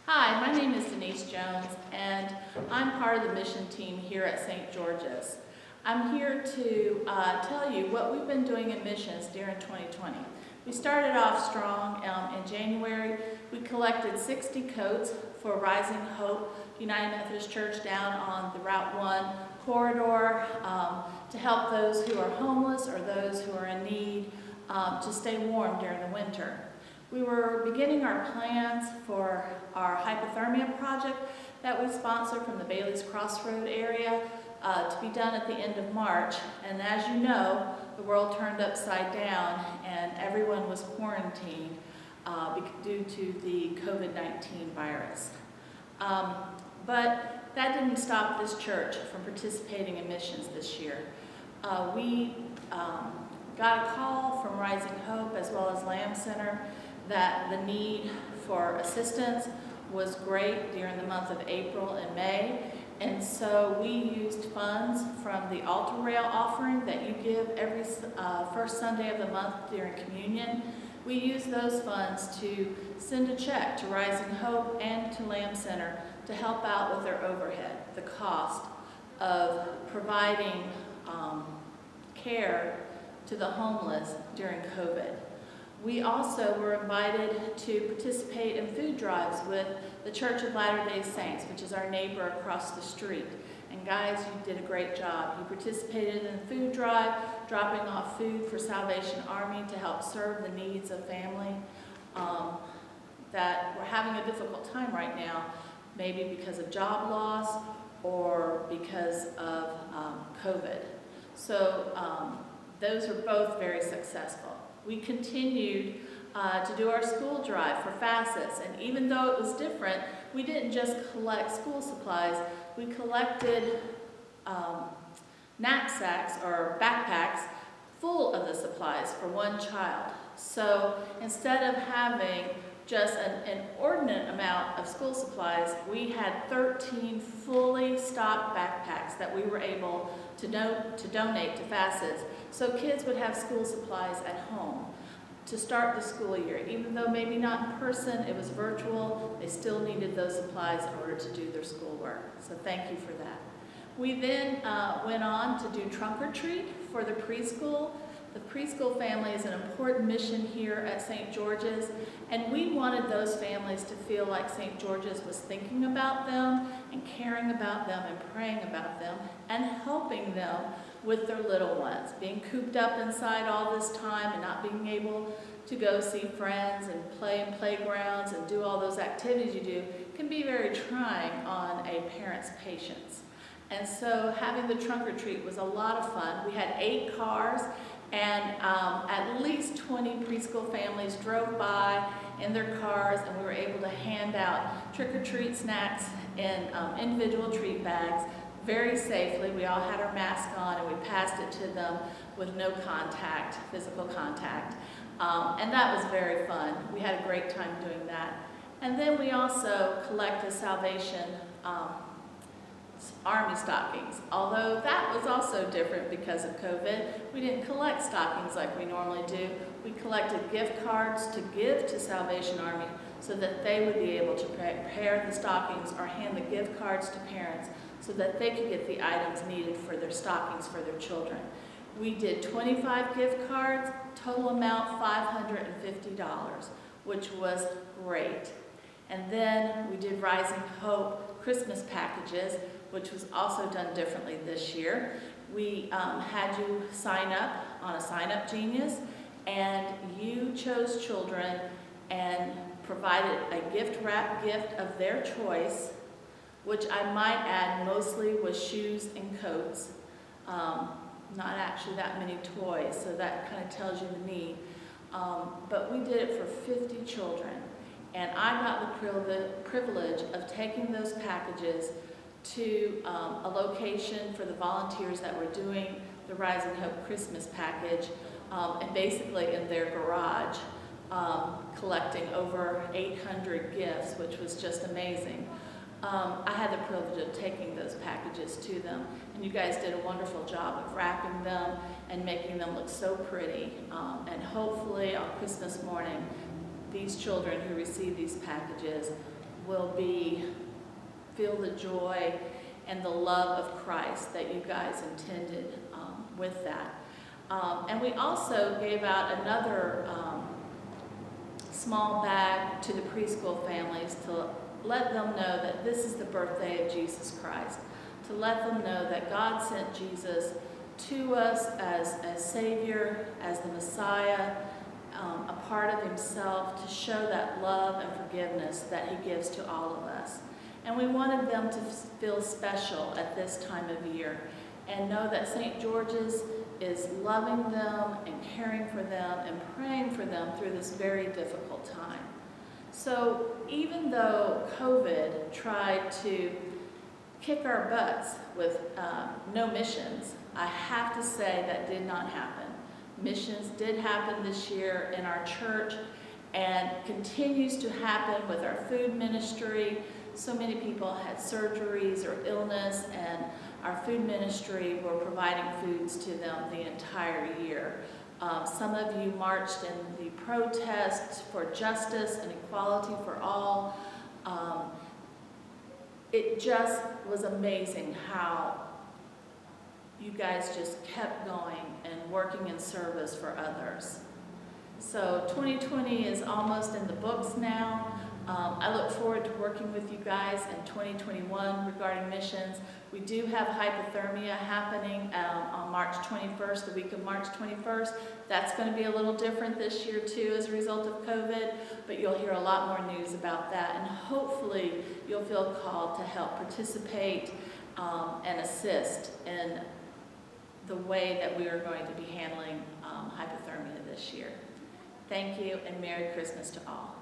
Hi, my name is Denise Jones, and I'm part of the mission team here at St. George's. I'm here to tell you what we've been doing in missions during 2020. We started off strong in January. We collected 60 coats for Rising Hope United Methodist Church down on the Route 1 corridor to help those who are homeless or those who are in need to stay warm during the winter. We were beginning our plans for our hypothermia project that we sponsor from the Bailey's Crossroad area to be done at the end of March. And as you know, the world turned upside down and everyone was quarantined due to the COVID-19 virus. But that didn't stop this church from participating in missions this year. We got a call from Rising Hope as well as Lamb Center that the need for assistance was great during the month of April and May. And so we used funds from the altar rail offering that you give every first Sunday of the month during communion. We used those funds to send a check to Rising Hope and to Lamb Center to help out with their overhead, the cost of providing care to the homeless during COVID. We also were invited to participate in food drives with the Church of Latter-day Saints, which is our neighbor across the street. And guys, you did a great job. You participated in the food drive, dropping off food for Salvation Army to help serve the needs of family that were having a difficult time right now, maybe because of job loss or because of COVID. So those were both very successful. We continued to do our school drive for facets, and even though it was different, we didn't just collect school supplies, we collected knapsacks or backpacks full of the supplies for one child. So instead of having just an inordinate amount of school supplies, we had 13 fully stocked backpacks that we were able to donate to facets, so kids would have school supplies at home to start the school year. Even though maybe not in person, it was virtual, they still needed those supplies in order to do their schoolwork. So thank you for that. We then went on to do trunk or treat for the preschool. The preschool family is an important mission here at St. George's, and we wanted those families to feel like St. George's was thinking about them and caring about them and praying about them and helping them with their little ones. Being cooped up inside all this time and not being able to go see friends and play in playgrounds and do all those activities you do can be very trying on a parent's patience. And so having the trunk or treat was a lot of fun. We had 8 cars, and at least 20 preschool families drove by in their cars, and we were able to hand out trick-or-treat snacks in individual treat bags very safely. We all had our masks on, and we passed it to them with no contact, physical contact. And that was very fun. We had a great time doing that. And then we also collected Salvation Army stockings. Although that was also different because of COVID. We didn't collect stockings like we normally do. We collected gift cards to give to Salvation Army so that they would be able to prepare the stockings or hand the gift cards to parents so that they could get the items needed for their stockings for their children. We did 25 gift cards, total amount $550, which was great. And then we did Rising Hope Christmas packages, which was also done differently this year. We had you sign up on a Sign Up Genius, and you chose children and provided a gift wrap gift of their choice, which I might add mostly was shoes and coats, not actually that many toys, so that kind of tells you the need. But we did it for 50 children, and I got the privilege of taking those packages to a location for the volunteers that were doing the Rising Hope Christmas package, and basically in their garage, collecting over 800 gifts, which was just amazing. I had the privilege of taking those packages to them, and you guys did a wonderful job of wrapping them and making them look so pretty. And hopefully on Christmas morning, these children who receive these packages will feel the joy and the love of Christ that you guys intended with that. And we also gave out another small bag to the preschool families to let them know that this is the birthday of Jesus Christ, to let them know that God sent Jesus to us as Savior, as the Messiah, a part of himself, to show that love and forgiveness that he gives to all of us. And we wanted them to feel special at this time of year and know that St. George's is loving them and caring for them and praying for them through this very difficult time. So even though COVID tried to kick our butts with no missions, I have to say that did not happen. Missions did happen this year in our church and continues to happen with our food ministry. So many people had surgeries or illness, and our food ministry were providing foods to them the entire year. Some of you marched in the protests for justice and equality for all. It just was amazing how you guys just kept going and working in service for others. So 2020 is almost in the books now. I look forward to working with you guys in 2021 regarding missions. We do have hypothermia happening on March 21st, the week of March 21st. That's going to be a little different this year too as a result of COVID, but you'll hear a lot more news about that, and hopefully you'll feel called to help participate and assist in the way that we are going to be handling hypothermia this year. Thank you, and Merry Christmas to all.